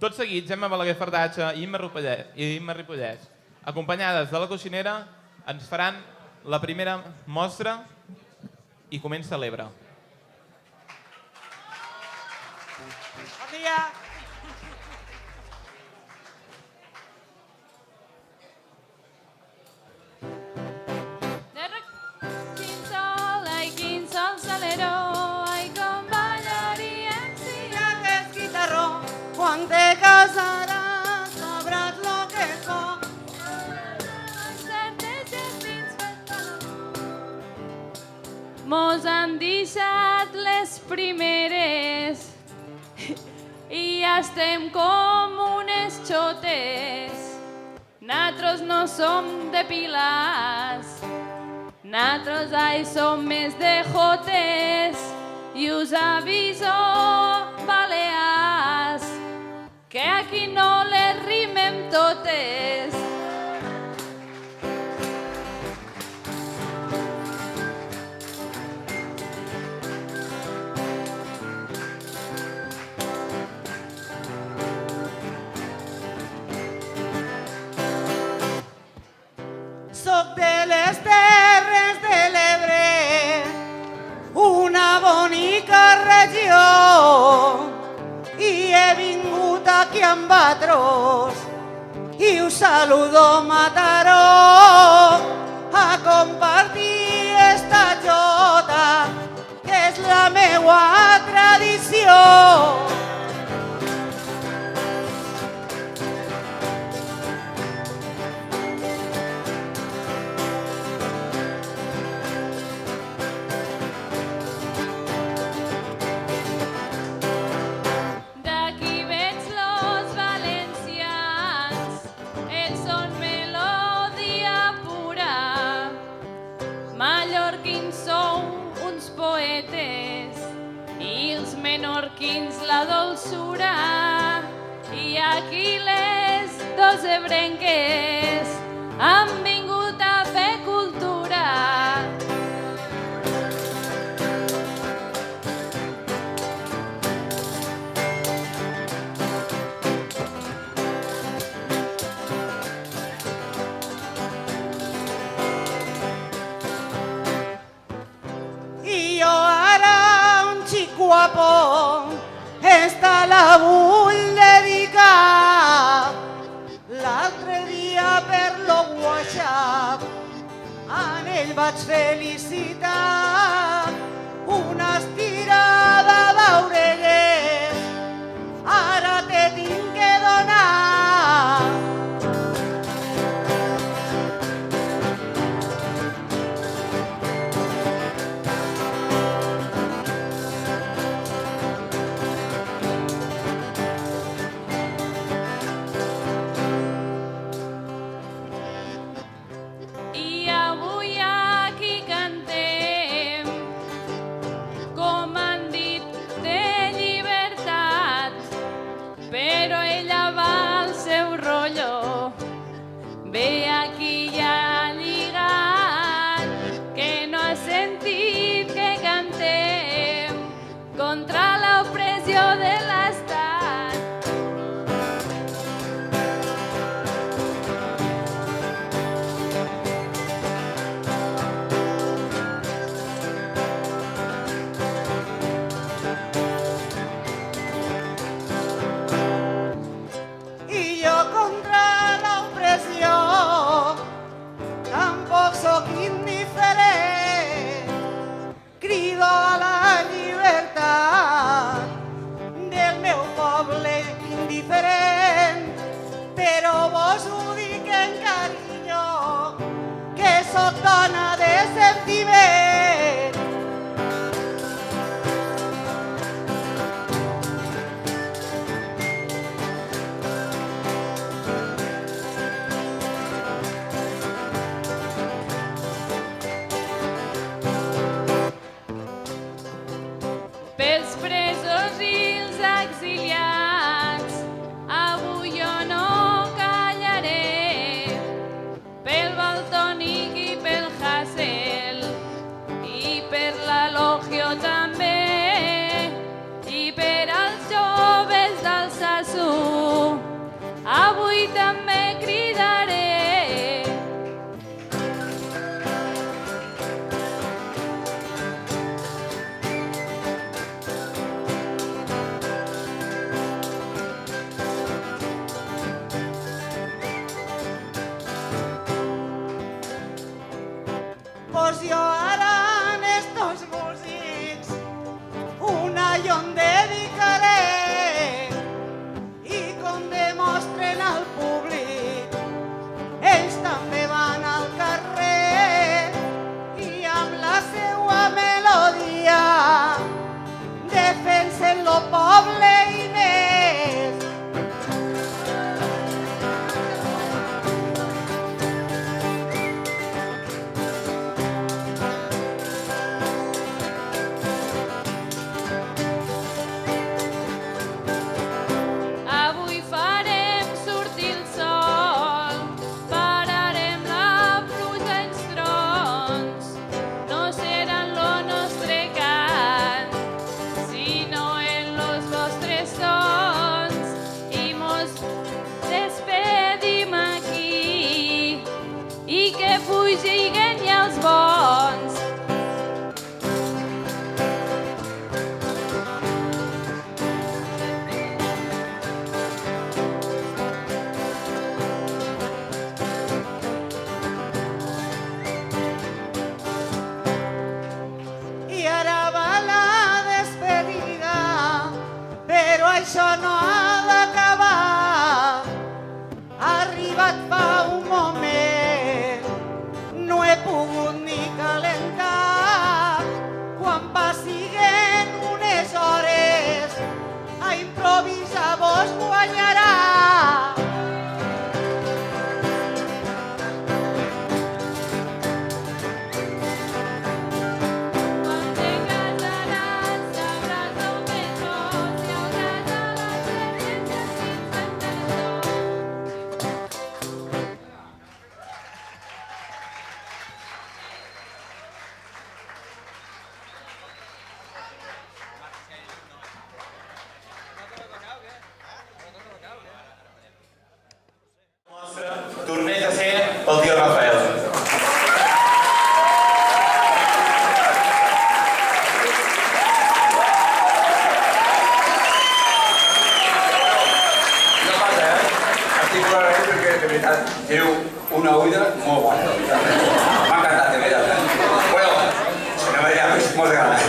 Tot seguit, Gemma Balaguer Fardatge i Imma Ripollès, acompanyades de la coixinera, ens faran la primera mostra i comença l'Ebre. Bon dia! Quin sol, ai quin sol saleró, ai com ballaríem si Aquest guitarró, quan te casaràs, sabràs lo que es bo. certes jardins festes. Mos han deixat les primeres i ja estem com unes xotes. Natros no som de pilars, natros ai som més de jotes, i us aviso, balears, que aquí no les rimem totes. Soc de les terres de l'Ebre, una bonica regió, i he vingut aquí amb vatros i us saludo Mataró a compartir esta jota que és la meua tradició. D'aquí veig los valencians, ells són melodia pura. Mallorquins sou uns poetes i els menorquins la dolçura. I aquí les dos ebrenques han vingut a fer cultura. I jo ara, un xic guapo, esta la vull dedicar. L'altre dia per lo WhatsApp en ell vaig felicitar. Una estirada d'orelles, ara te tinc que donar. I avui aquí cantem, com han dit, de llibertat, però ella va al seu rotllo, ve aquí ja lligat, que no ha sentit que cantem contra l'opressió de l'estat. I jo contra l'opressió tampoc sóc indiferent. Crido a la llibertat del meu poble indiferent, però vos ho dic en carinyo, que sóc dona de sentiment. Pels presos i els exiliats, avui jo no callaré. Pel Valtònic i pel Has això no ha d'acabar. Ha arribat fa un moment, no he pogut ni calentar. Quan passiguen unes hores, a improvisar vos guanyarà. Tornés a ser el tio Rafael. No passa, estic plorant perquè, de veritat, teniu una ulla molt bona, de veritat. M'ha encantat, de veritat. Bueno, senyor Maria, moltes gràcies.